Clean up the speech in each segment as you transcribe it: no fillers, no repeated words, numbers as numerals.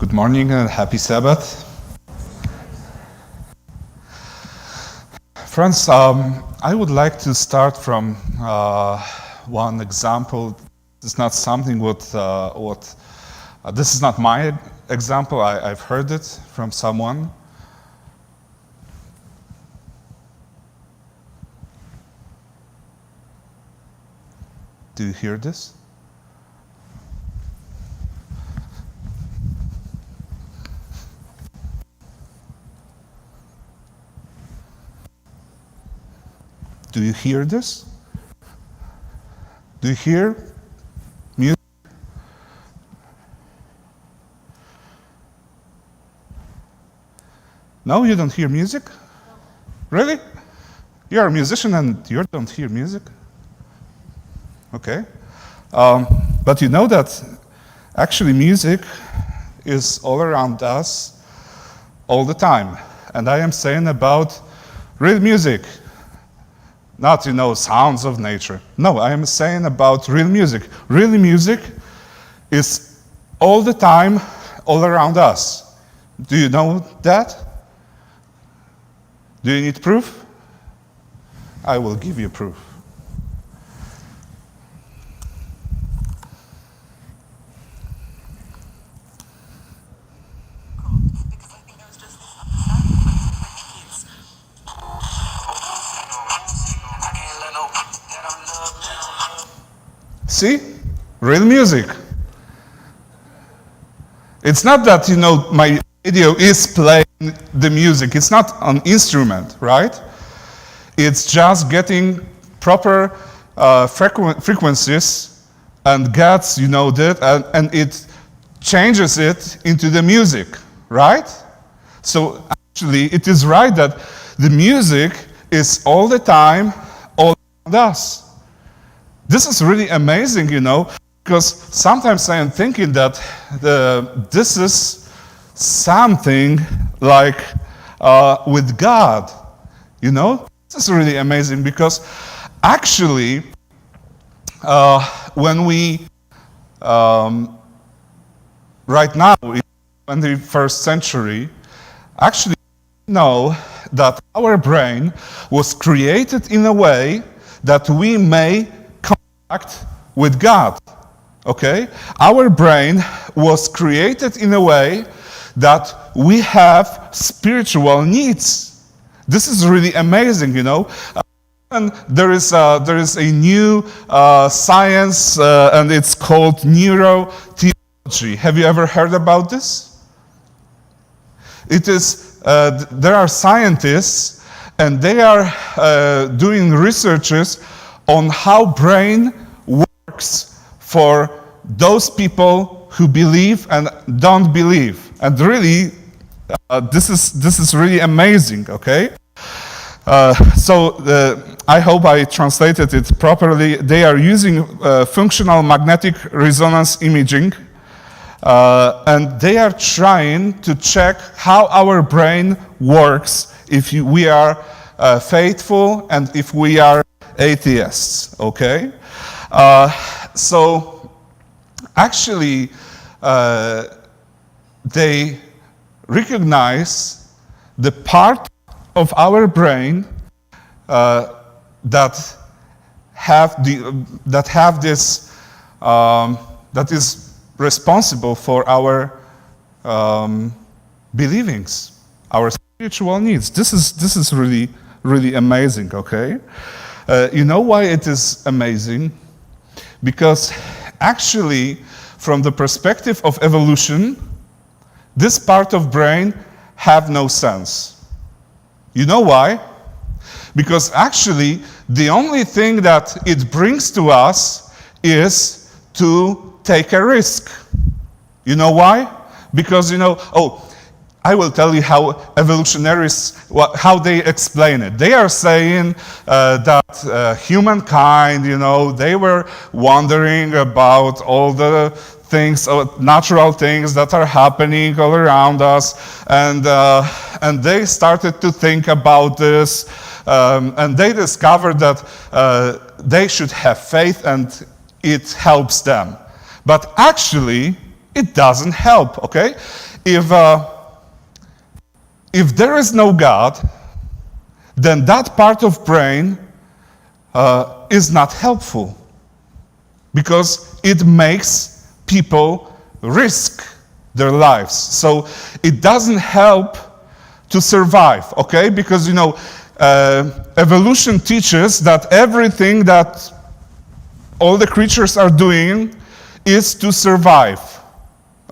Good morning and happy Sabbath. Friends, I would like to start from one example. It's not something this is not my example. I've heard it from someone. Do you hear this? Do you hear this? Do you hear music? No, you don't hear music? Really? You're a musician and you don't hear music? Okay. But you know that actually music is all around us all the time. And I am saying about real music. Not, sounds of nature. No, I am saying about real music. Real music is all the time, all around us. Do you know that? Do you need proof? I will give you proof. See? Real music. It's not that, my radio is playing the music. It's not an instrument, right? It's just getting proper frequencies and gets, that, and it changes it into the music, right? So actually, it is right that the music is all the time, all around us. This is really amazing, because sometimes I am thinking that this is something like with God, This is really amazing because actually, when we, right now, in the 21st century, actually know that our brain was created in a way that we may with God, okay? Our brain was created in a way that we have spiritual needs. This is really amazing, And there is a new science, and it's called neurotheology. Have you ever heard about this? It is. There are scientists, and they are doing researches on how brain works for those people who believe and don't believe. And really, this is really amazing, okay? I hope I translated it properly. They are using functional magnetic resonance imaging, and they are trying to check how our brain works if we are faithful and if we are atheists, okay? So actually, they recognize the part of our brain that is responsible for our believings, our spiritual needs. This is really, really amazing, okay? You know why it is amazing? Because actually, from the perspective of evolution, this part of brain have no sense. You know why? Because actually, the only thing that it brings to us is to take a risk. You know why? Because, I will tell you how evolutionaries, how they explain it. They are saying that humankind, they were wondering about all the things, natural things that are happening all around us, and they started to think about this, and they discovered that they should have faith and it helps them. But actually, it doesn't help, okay? If there is no God, then that part of brain is not helpful because it makes people risk their lives. So it doesn't help to survive, okay? Because, evolution teaches that everything that all the creatures are doing is to survive,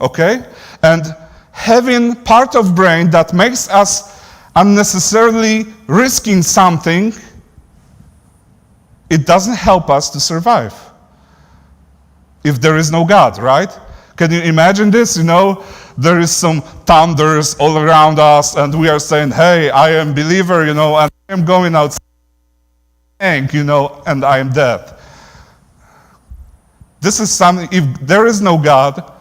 okay? And having part of brain that makes us unnecessarily risking something, it doesn't help us to survive if there is no God, right? Can you imagine this? There is some thunders all around us, and we are saying, hey, I am a believer, and I am going outside, and I am dead. This is something, if there is no God,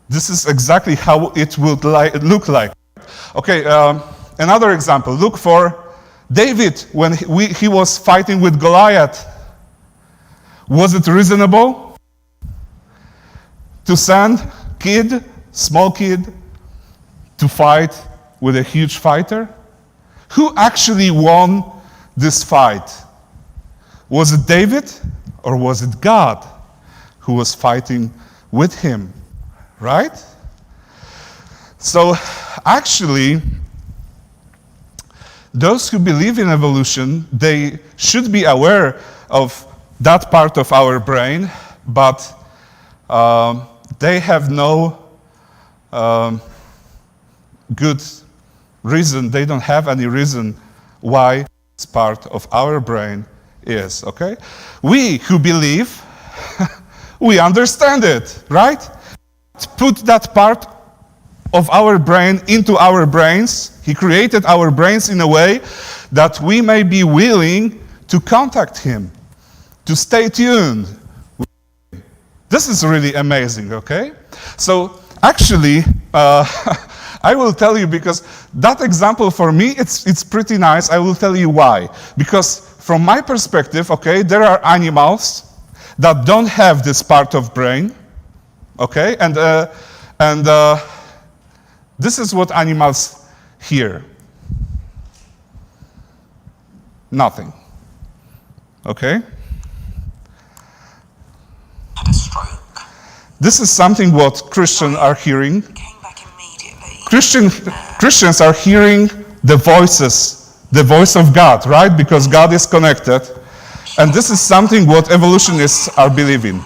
this is exactly how it would look like. Okay, another example. Look for David when he was fighting with Goliath. Was it reasonable to send small kid, to fight with a huge fighter? Who actually won this fight? Was it David or was it God who was fighting with him, right? So actually, those who believe in evolution, they should be aware of that part of our brain, but they have no good reason, they don't have any reason why this part of our brain is, okay? We who believe, we understand it, right? Put that part of our brain into our brains. He created our brains in a way that we may be willing to contact him, to stay tuned. This is really amazing, okay? So actually, I will tell you, because that example for me, it's pretty nice. I will tell you why. Because from my perspective, okay, there are animals that don't have this part of brain, okay? And this is what animals hear. Nothing, okay? Had a stroke. This is something what Christians are hearing. Came back immediately. Christians are hearing the voice of God, right? Because God is connected. And this is something what evolutionists are believing.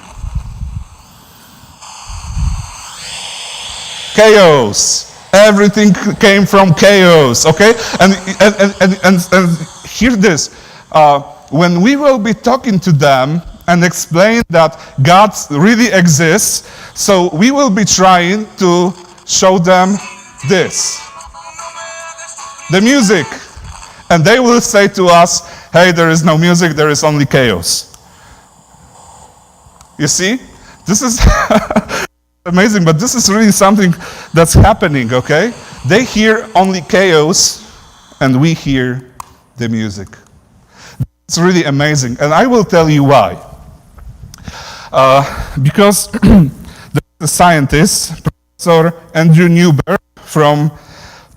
Chaos. Everything came from chaos, okay? And hear this. When we will be talking to them and explain that God really exists, so we will be trying to show them this. The music. And they will say to us, hey, there is no music, there is only chaos. You see? This is amazing, but this is really something that's happening, okay? They hear only chaos, and we hear the music. It's really amazing, and I will tell you why. Because the scientist, Professor Andrew Newberg from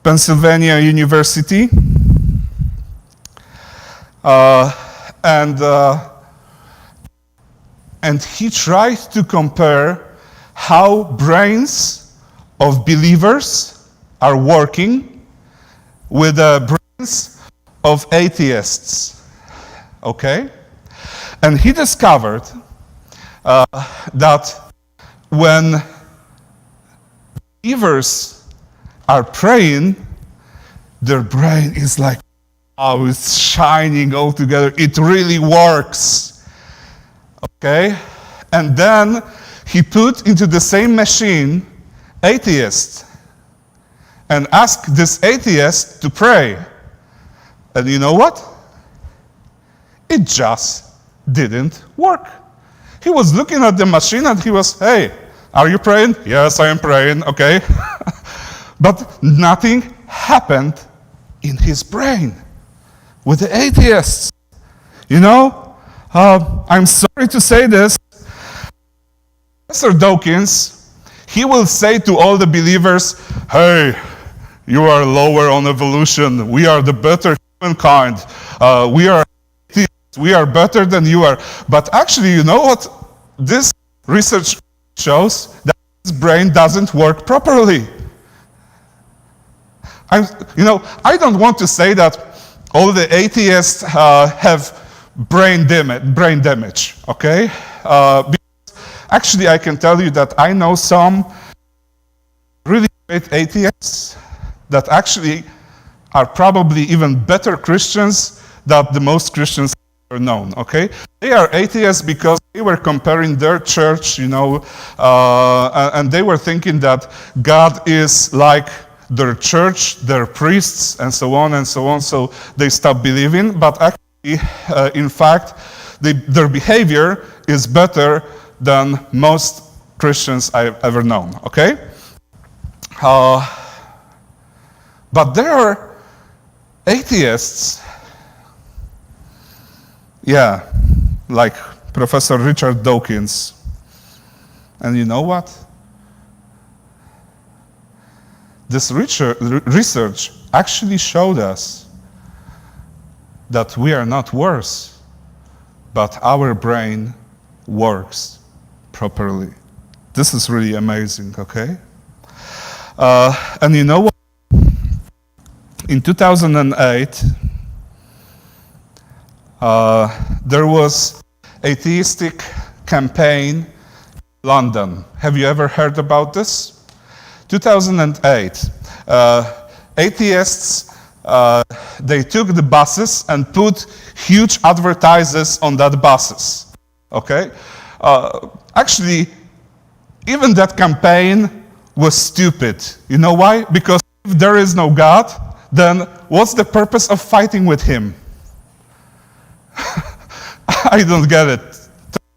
Pennsylvania University, and he tried to compare how brains of believers are working with the brains of atheists, okay? And he discovered that when believers are praying, their brain is like, oh, it's shining all together. It really works. Okay? And then he put into the same machine atheists and asked this atheist to pray. And you know what? It just didn't work. He was looking at the machine and he was, hey, are you praying? Yes, I am praying, okay. But nothing happened in his brain with the atheists. You know, I'm sorry to say this. Professor Dawkins, he will say to all the believers, hey, you are lower on evolution. We are the better humankind. We are better than you are. But actually, you know what? This research shows that his brain doesn't work properly. I don't want to say that all the atheists have brain damage, okay? Because actually, I can tell you that I know some really great atheists that actually are probably even better Christians than the most Christians are known, okay? They are atheists because they were comparing their church, and they were thinking that God is like their church, their priests, and so on and so on, so they stopped believing. But actually, in fact, their behavior is better than most Christians I've ever known, okay? But there are atheists, like Professor Richard Dawkins. And you know what? This research actually showed us that we are not worse, but our brain works properly. This is really amazing, okay? And you know what? In 2008, there was atheistic campaign in London. Have you ever heard about this? 2008, atheists, they took the buses and put huge advertises on that buses, okay? Actually, even that campaign was stupid. You know why? Because if there is no God, then what's the purpose of fighting with him? I don't get it.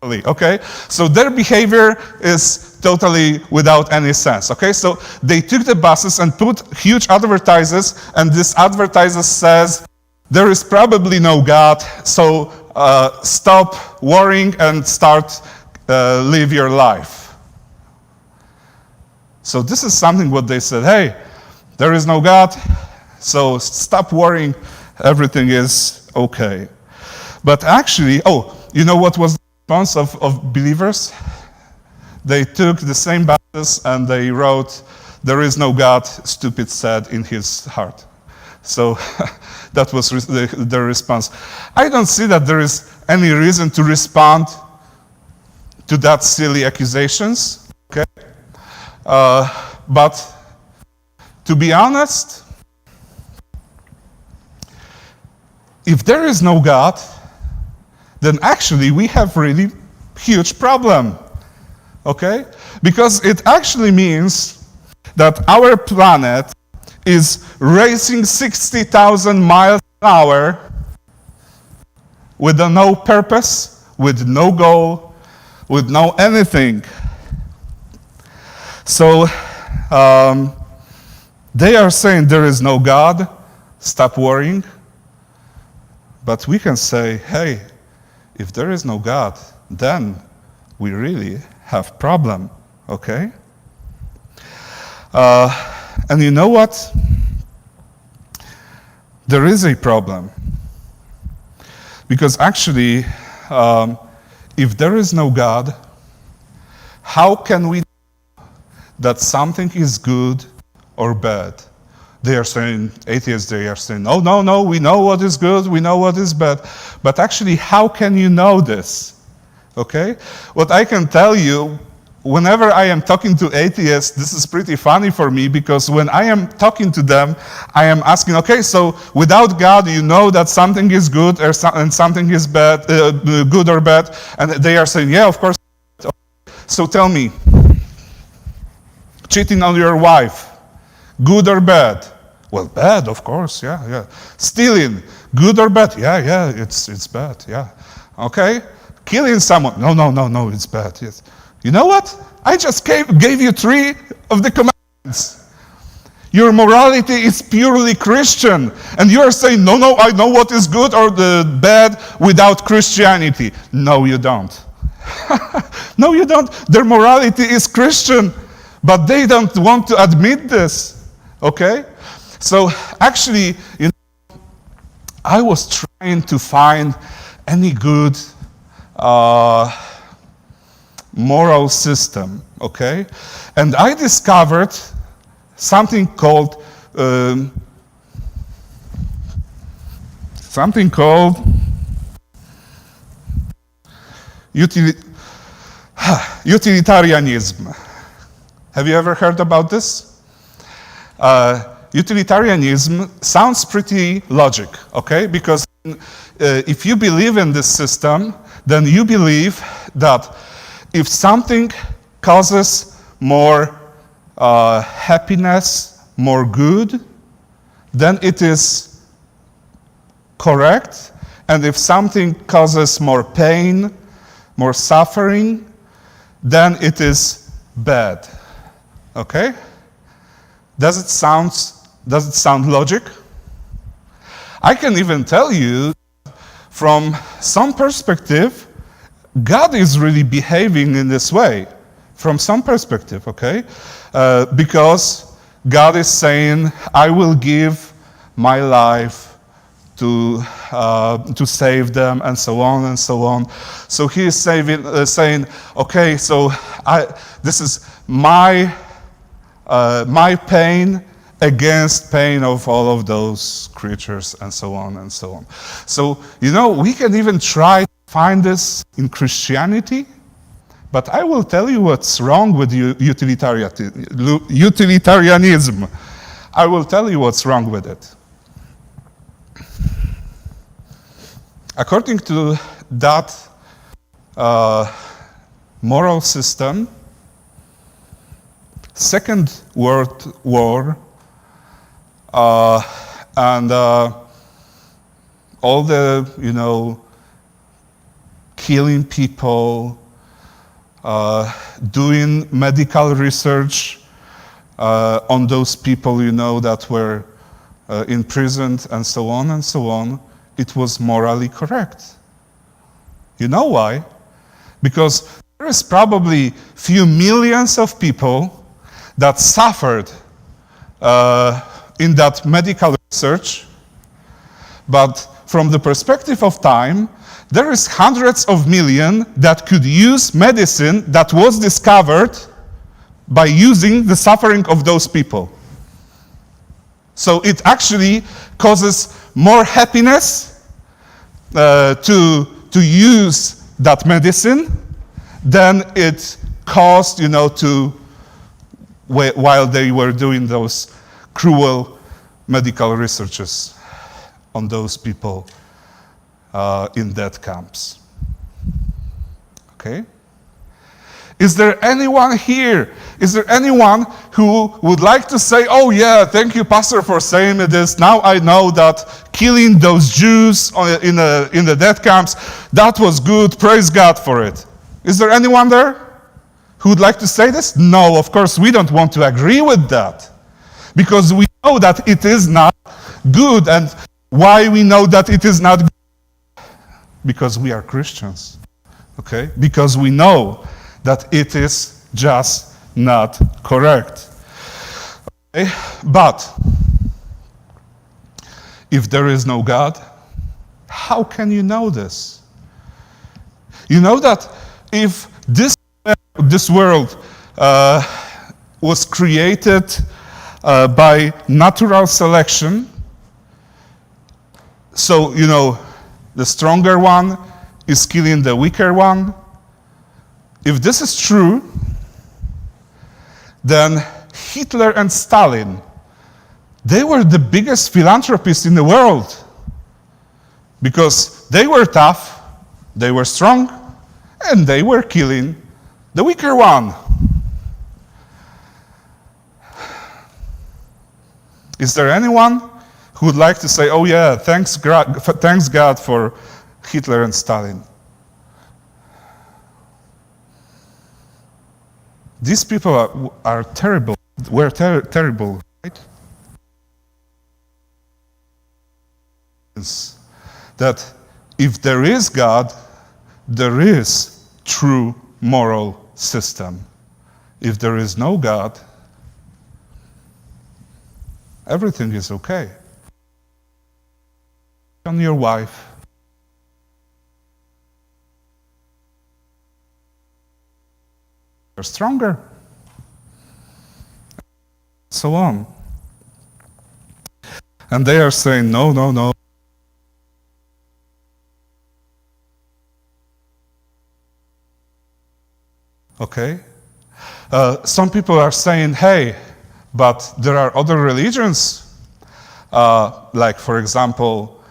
Totally, okay? So their behavior is totally without any sense, okay? So they took the buses and put huge advertises, and this advertiser says, there is probably no God, so stop worrying and start live your life. So this is something what they said, hey, there is no God, so stop worrying, everything is okay. But actually, you know what was the response of believers? They took the same buses and they wrote, there is no God, stupid said in his heart. So that was their response. I don't see that there is any reason to respond to that silly accusations, okay? But to be honest, if there is no God, then actually we have really huge problem, okay? Because it actually means that our planet is racing 60,000 miles an hour with no purpose, with no goal, with no anything. So they are saying there is no God, stop worrying. But we can say, hey, if there is no God, then we really have problem, okay? And you know what? There is a problem. Because actually, if there is no God, how can we know that something is good or bad? They are saying, atheists, they are saying, oh, no, we know what is good, we know what is bad. But actually, how can you know this? Okay? What I can tell you, whenever I am talking to atheists, this is pretty funny for me, because when I am talking to them, I am asking, okay, so without God, you know that something is good and something is bad, good or bad? And they are saying, yeah, of course. So tell me, cheating on your wife, good or bad? Well, bad, of course, yeah. Stealing, good or bad? Yeah, it's bad, yeah. Okay? Killing someone, no, it's bad, yes. You know what? I just gave you 3 of the commandments. Your morality is purely Christian. And you are saying, no, I know what is good or the bad without Christianity. No, you don't. No, you don't. Their morality is Christian. But they don't want to admit this, okay? So actually, I was trying to find any good moral system, okay? And I discovered something called utilitarianism. Have you ever heard about this? Utilitarianism sounds pretty logic, okay? Because if you believe in this system, then you believe that if something causes more happiness, more good, then it is correct. And if something causes more pain, more suffering, then it is bad. Okay? Does it sound logic? I can even tell you, from some perspective, God is really behaving in this way. From some perspective, okay? Because God is saying, I will give my life to save them, and so on and so on. So he is saying, okay, so this is my pain against pain of all of those creatures, and so on and so on. So, we can even try to find this in Christianity, but I will tell you what's wrong with utilitarianism. I will tell you what's wrong with it. According to that moral system, Second World War and all the, killing people, doing medical research on those people, that were imprisoned, and so on, it was morally correct. You know why? Because there is probably few millions of people that suffered in that medical research, but from the perspective of time, there is hundreds of millions that could use medicine that was discovered by using the suffering of those people. So it actually causes more happiness to use that medicine than it caused, while they were doing those cruel medical researches on those people in death camps. Okay? Is there anyone here? Is there anyone who would like to say, oh yeah, thank you, Pastor, for saying this. Now I know that killing those Jews in the death camps, that was good. Praise God for it. Is there anyone there who would like to say this? No, of course, we don't want to agree with that. Because we know that it is not good. And why we know that it is not good? Because we are Christians. Okay? Because we know that it is just not correct. Okay? But if there is no God, how can you know this? You know that if this world was created by natural selection, so, the stronger one is killing the weaker one. If this is true, then Hitler and Stalin, they were the biggest philanthropists in the world because they were tough, they were strong, and they were killing the weaker one. Is there anyone who would like to say, oh yeah, thanks God for Hitler and Stalin? These people are terrible, were terrible, right? That if there is God, there is true moral system. if there is no God, everything is okay. On your wife, you're stronger, so on. And they are saying, no, no, no. Okay? Some people are saying, hey, but there are other religions, like, for example,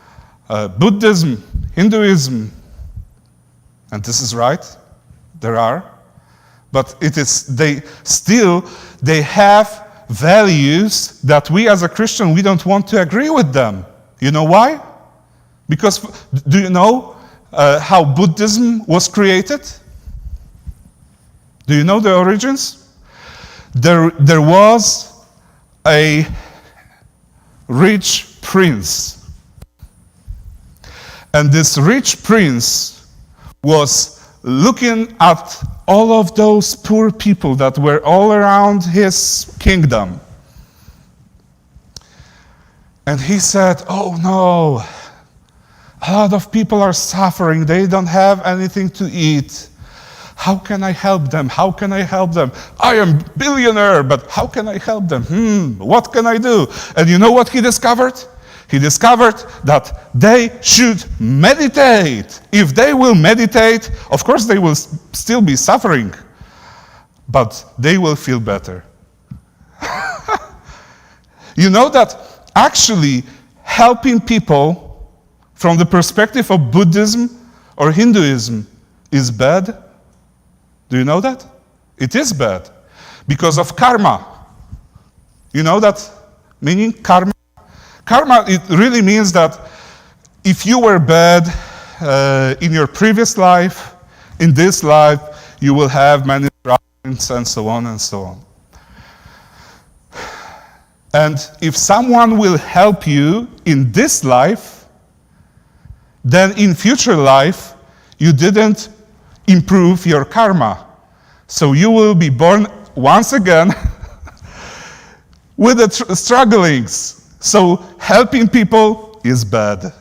Buddhism, Hinduism, and this is right, there are, but they have values that we as a Christian, we don't want to agree with them. You know why? Because, do you know how Buddhism was created? Do you know the origins? There was a rich prince. And this rich prince was looking at all of those poor people that were all around his kingdom. And he said, oh no, a lot of people are suffering. They don't have anything to eat. How can I help them? How can I help them? I am a billionaire, but how can I help them? What can I do? And you know what he discovered? He discovered that they should meditate. If they will meditate, of course they will still be suffering, but they will feel better. You know that actually helping people from the perspective of Buddhism or Hinduism is bad? Do you know that? It is bad because of karma. You know that meaning, karma? Karma, it really means that if you were bad in your previous life, in this life, you will have many problems and so on and so on. And if someone will help you in this life, then in future life, you didn't improve your karma. So you will be born once again with the strugglings. So helping people is bad.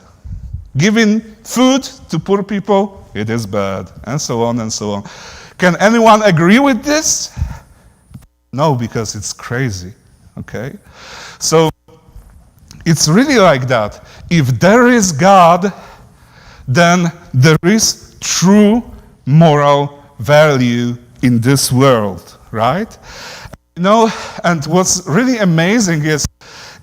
Giving food to poor people, it is bad. And so on and so on. Can anyone agree with this? No, because it's crazy. Okay? So it's really like that. If there is God, then there is true moral value in this world, right? You know, and what's really amazing is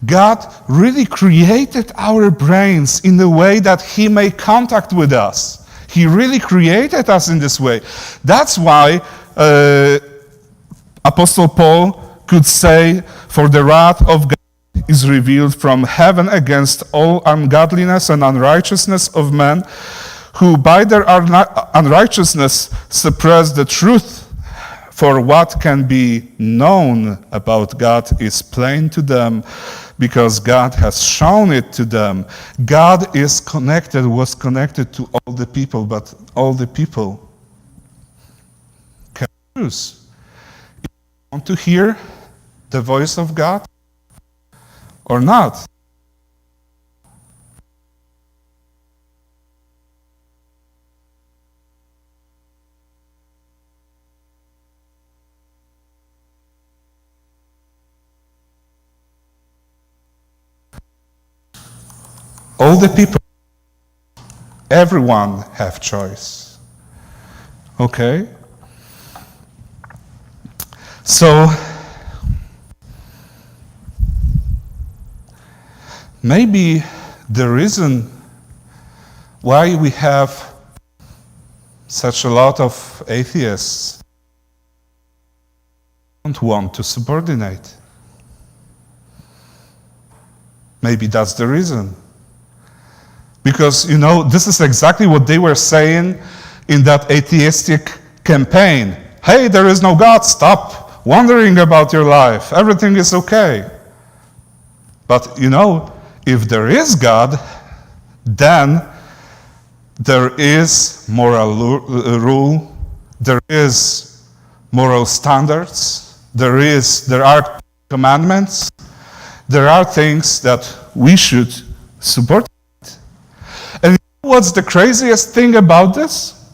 God really created our brains in a way that He made contact with us. He really created us in this way. That's why Apostle Paul could say, for the wrath of God is revealed from heaven against all ungodliness and unrighteousness of men, who by their unrighteousness suppress the truth. For what can be known about God is plain to them, because God has shown it to them. God was connected to all the people, but all the people can choose. If you want to hear the voice of God or not. All the people, everyone have choice. Okay? So, maybe the reason why we have such a lot of atheists don't want to subordinate. Maybe that's the reason. Because, you know, this is exactly what they were saying in that atheistic campaign. Hey, there is no God, stop wondering about your life. Everything is okay. But, you know, if there is God, then there is moral rule, there is moral standards. There are commandments. There are things that we should support. And you know what's the craziest thing about this?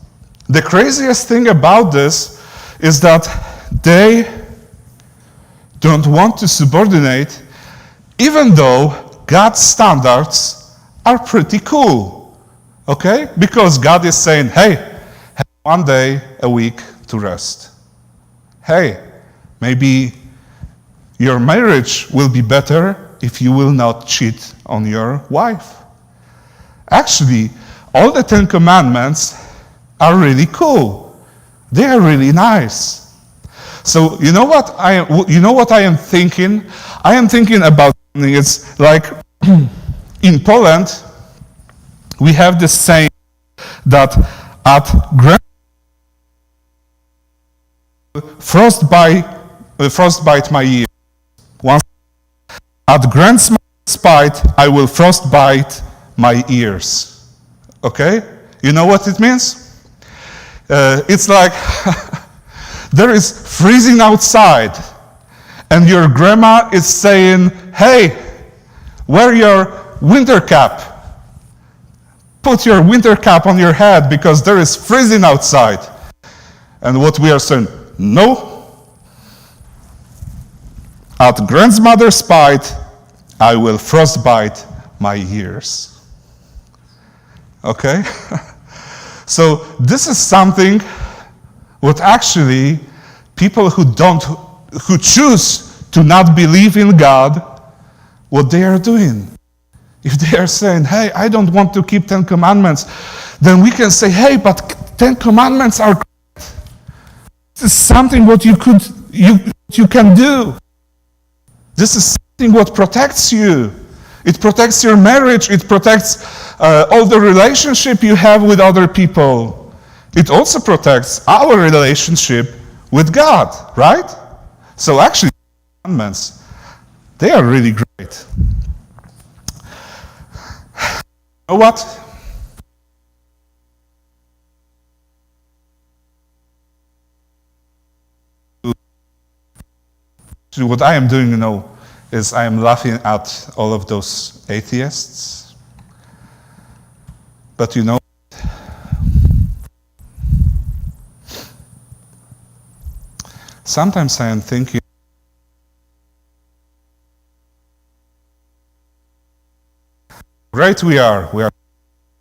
The craziest thing about this is that they don't want to subordinate, even though God's standards are pretty cool. Okay? Because God is saying, hey, have one day a week to rest. Hey, maybe your marriage will be better if you will not cheat on your wife. Actually, all the 10 commandments are really cool. They are really nice. So you know what I am thinking? I am thinking about something. It's like in Poland, we have this saying that at frostbite my ears. Once at grandma's spite, I will frostbite my ears. Okay? You know what it means? It's like there is freezing outside, and your grandma is saying, hey, wear your winter cap. Put your winter cap on your head because there is freezing outside. And what we are saying, no. At grandmother's spite, I will frostbite my ears. Okay? So this is something what actually people who choose to not believe in God, what they are doing. If they are saying, hey, I don't want to keep 10 commandments, then we can say, hey, but 10 commandments are great. This is something what you can do. This is something what protects you. It protects your marriage. It protects all the relationship you have with other people. It also protects our relationship with God, right? So actually, commandments, they are really great. You know what? What I am doing, is I am laughing at all of those atheists. But sometimes I am thinking, great we are.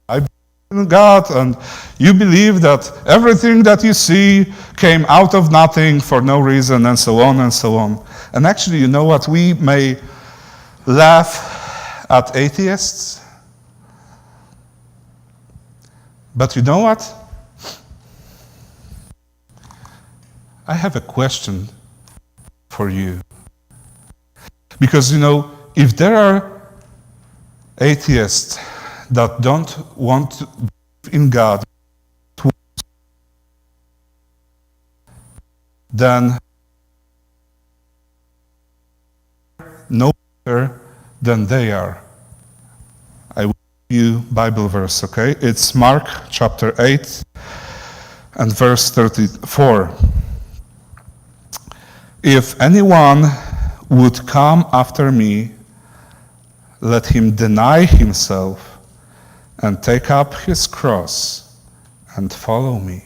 I believe in God, and you believe that everything that you see came out of nothing for no reason, and so on and so on. And actually, you know what? We may laugh at atheists, but you know what? I have a question for you. Because, if there are atheists that don't want to believe in God, then no better than they are. I will give you Bible verse, okay? It's Mark chapter 8 and verse 34. If anyone would come after me, let him deny himself and take up his cross and follow me.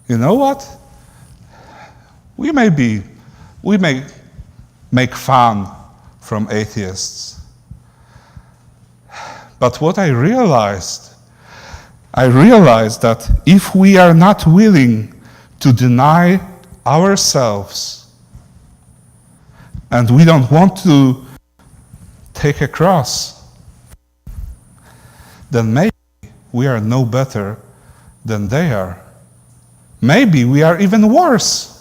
You know what? We may make fun from atheists. But what I realized that if we are not willing to deny ourselves and we don't want to take a cross, then maybe we are no better than they are. Maybe we are even worse.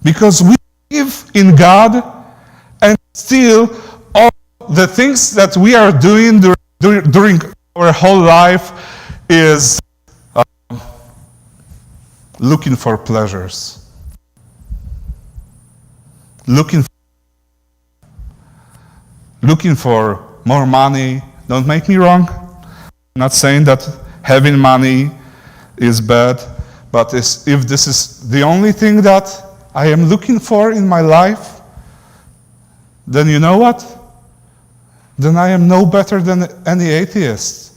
Because we believe in God, and still all the things that we are doing during our whole life is looking for pleasures. Looking for more money. Don't make me wrong. I'm not saying that having money is bad, But if this is the only thing that I am looking for in my life, then you know what? Then I am no better than any atheist.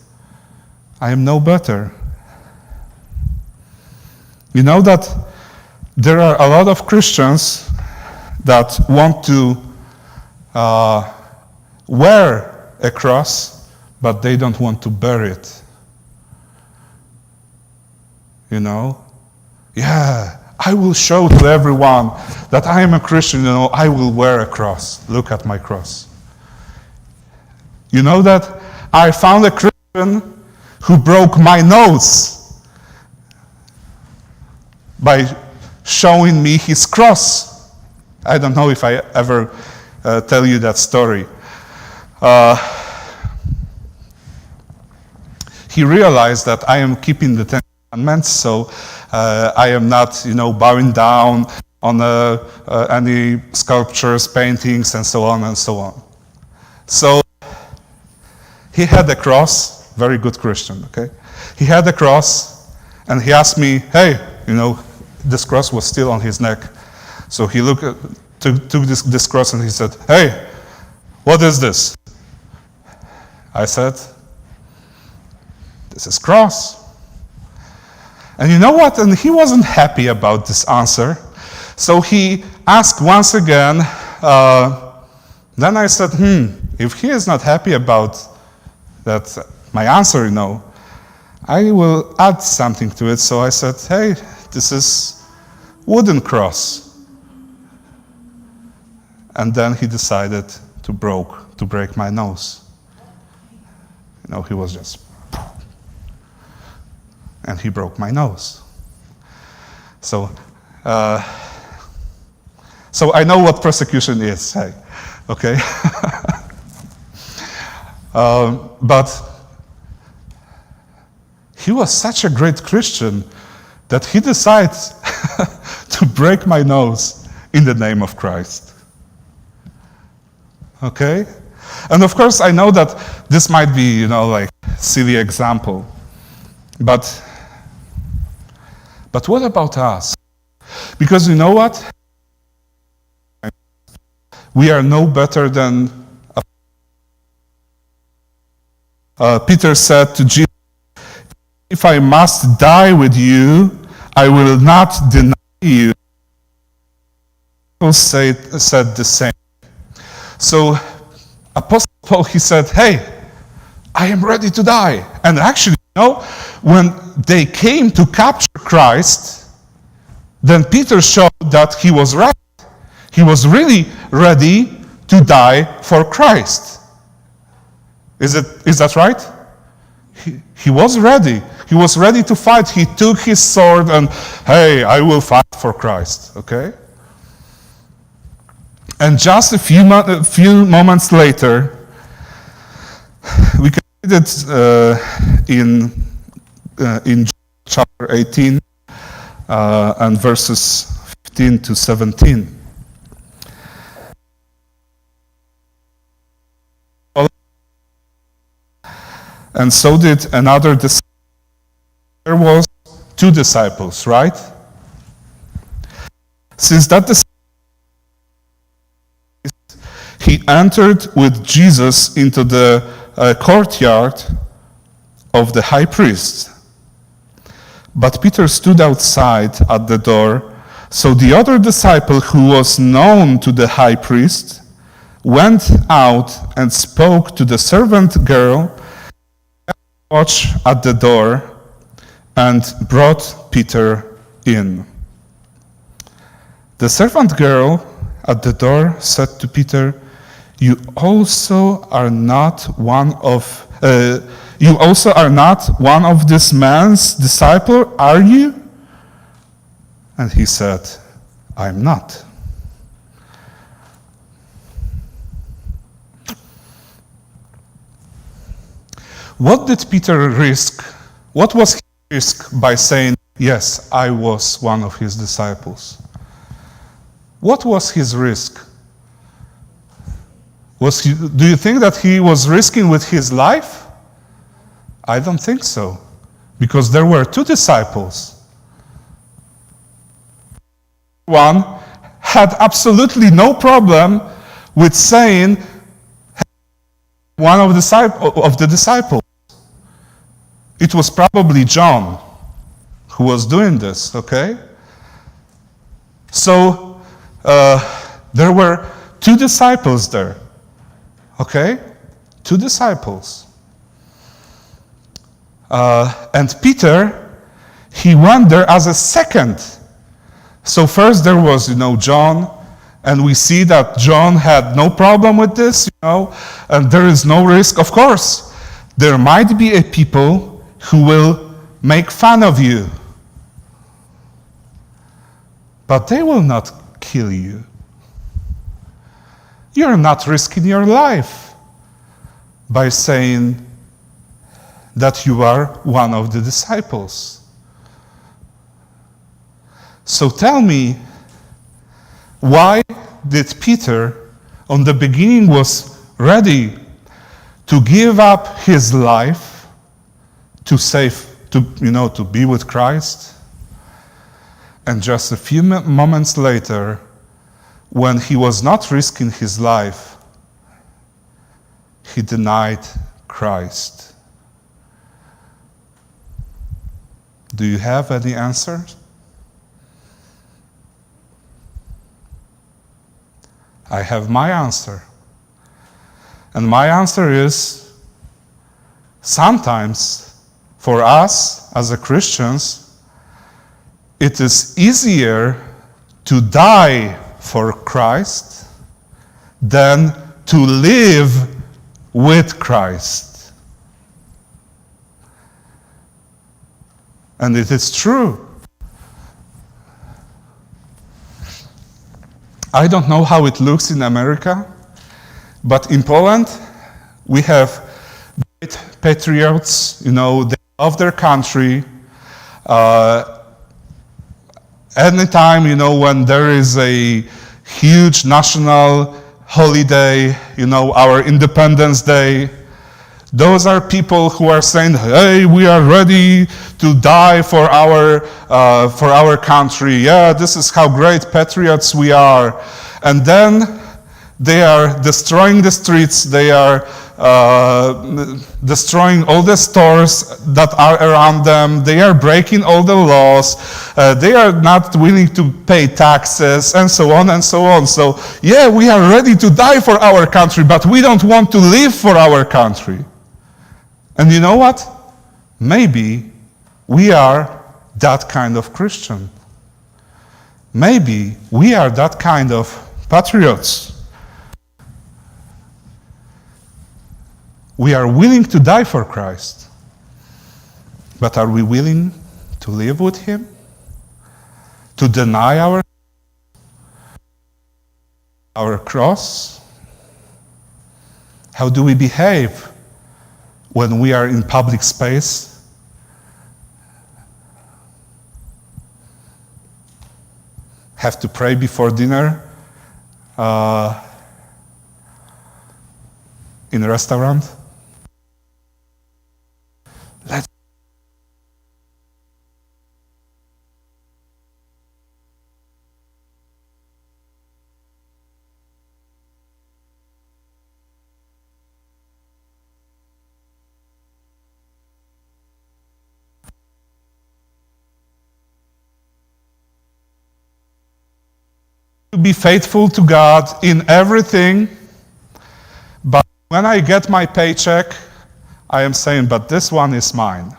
I am no better. You know that there are a lot of Christians that want to wear a cross, but they don't want to bear it. You know? Yeah, I will show to everyone that I am a Christian, you know, I will wear a cross. Look at my cross. You know that I found a Christian who broke my nose by showing me his cross. I don't know if I ever tell you that story. He realized that I am keeping the Ten Commandments, so I am not, you know, bowing down on any sculptures, paintings, and so on and so on. So he had a cross, very good Christian, okay? He had a cross, and he asked me, hey, you know, this cross was still on his neck. So he took this cross and he said, hey, what is this? I said, this is cross. And you know what? And he wasn't happy about this answer. So he asked once again. Then I said, if he is not happy about that, my answer, you know, I will add something to it. So I said, hey, this is wooden cross. And then he decided to break my nose. You know, he was just, and he broke my nose. So I know what persecution is, hey, okay? But he was such a great Christian that he decided to break my nose in the name of Christ. Okay? And of course, I know that this might be, you know, like silly example. But what about us? Because you know what? We are no better than Peter said to Jesus, if I must die with you, I will not deny you. People said the same. So Apostle Paul, he said, hey, I am ready to die. And actually, you know, when they came to capture Christ, then Peter showed that he was right. He was really ready to die for Christ. Is that right? He was ready. He was ready to fight. He took his sword and, hey, I will fight for Christ. Okay? And just a few moments later, we can read it in chapter 18 and verses 15 to 17. And so did another disciple. There was 2 disciples, right? Since that disciple, he entered with Jesus into the courtyard of the high priest. But Peter stood outside at the door. So the other disciple, who was known to the high priest, went out and spoke to the servant girl, watch at the door, and brought Peter in. The servant girl at the door said to Peter, You also are not one of this man's disciple, are you? And he said, I am not. What did Peter risk? What was his risk by saying, yes, I was one of his disciples? What was his risk? Do you think that he was risking with his life? I don't think so. Because there were 2 disciples. one had absolutely no problem with saying one of the disciples. It was probably John who was doing this, okay? So there were two disciples there, okay? Two disciples. And Peter, he went there as a second. So first there was, John, and we see that John had no problem with this, and there is no risk. Of course, there might be a people who will make fun of you, but they will not kill you. You're not risking your life by saying that you are one of the disciples. So tell me, why did Peter, on the beginning, was ready to give up his life to be with Christ? And just a few moments later, when he was not risking his life, he denied Christ. Do you have any answers? I have my answer. And my answer is, sometimes for us as Christians, it is easier to die for Christ than to live with Christ. And it is true. I don't know how it looks in America, but in Poland, we have great patriots, they love their country. Anytime, when there is a huge national holiday, our Independence Day, those are people who are saying, hey, we are ready to die for our country. Yeah, this is how great patriots we are. And then they are destroying the streets. They are destroying all the stores that are around them. They are breaking all the laws. They are not willing to pay taxes, and so on and so on. So, yeah, we are ready to die for our country, but we don't want to live for our country. And you know what? Maybe we are that kind of Christian. Maybe we are that kind of patriots. We are willing to die for Christ. But are we willing to live with Him? To deny our cross? How do we behave when we are in public space? Have to pray before dinner in a restaurant? Let's be faithful to God in everything, but when I get my paycheck, I am saying, but this one is mine,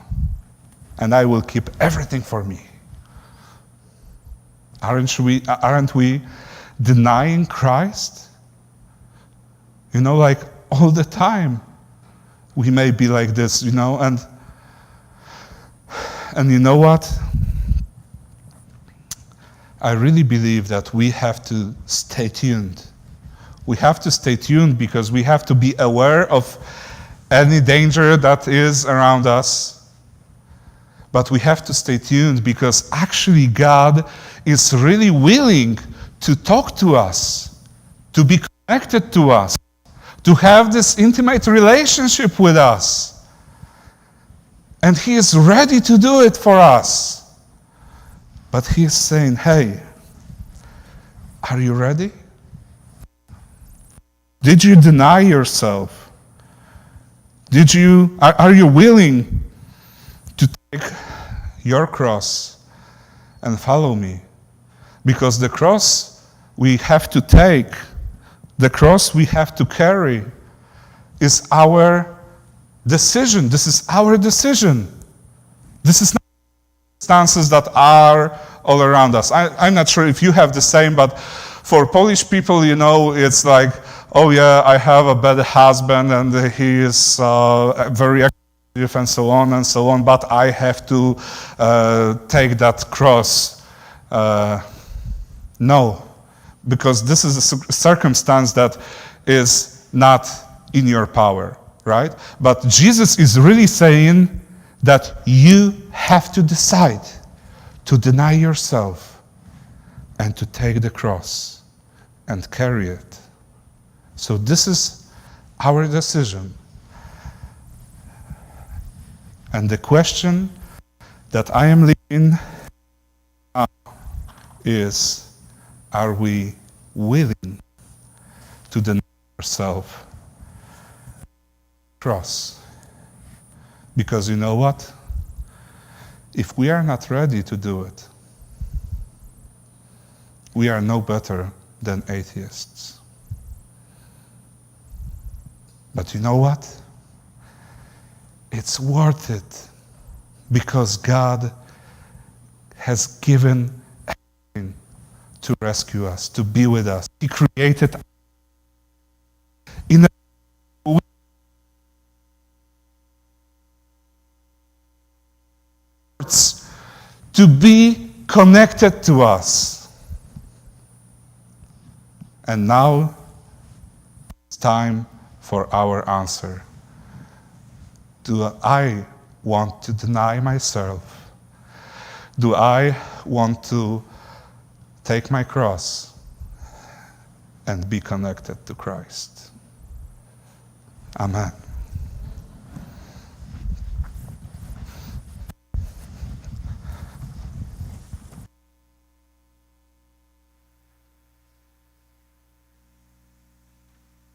and I will keep everything for me. Aren't we denying Christ? Like all the time, we may be like this, and you know what? I really believe that we have to stay tuned. We have to stay tuned because we have to be aware of any danger that is around us. But we have to stay tuned because actually God is really willing to talk to us, to be connected to us, to have this intimate relationship with us. And He is ready to do it for us. But He is saying, hey, Are you ready? Did you deny yourself? Are you willing to take your cross and follow me? Because the cross we have to take, the cross we have to carry, is our decision. This is our decision. This is not circumstances that are all around us. I'm not sure if you have the same, but for Polish people, it's like, oh yeah, I have a bad husband and he is very active and so on, but I have to take that cross. No, because this is a circumstance that is not in your power, right? But Jesus is really saying that you have to decide to deny yourself and to take the cross and carry it. So this is our decision. And the question that I am leaving now is, are we willing to deny ourselves cross? Because you know what? If we are not ready to do it, we are no better than atheists. But you know what? It's worth it, because God has given everything to rescue us, to be with us. He created in a to be connected to us. And now it's time for our answer. Do I want to deny myself? Do I want to take my cross and be connected to Christ? Amen.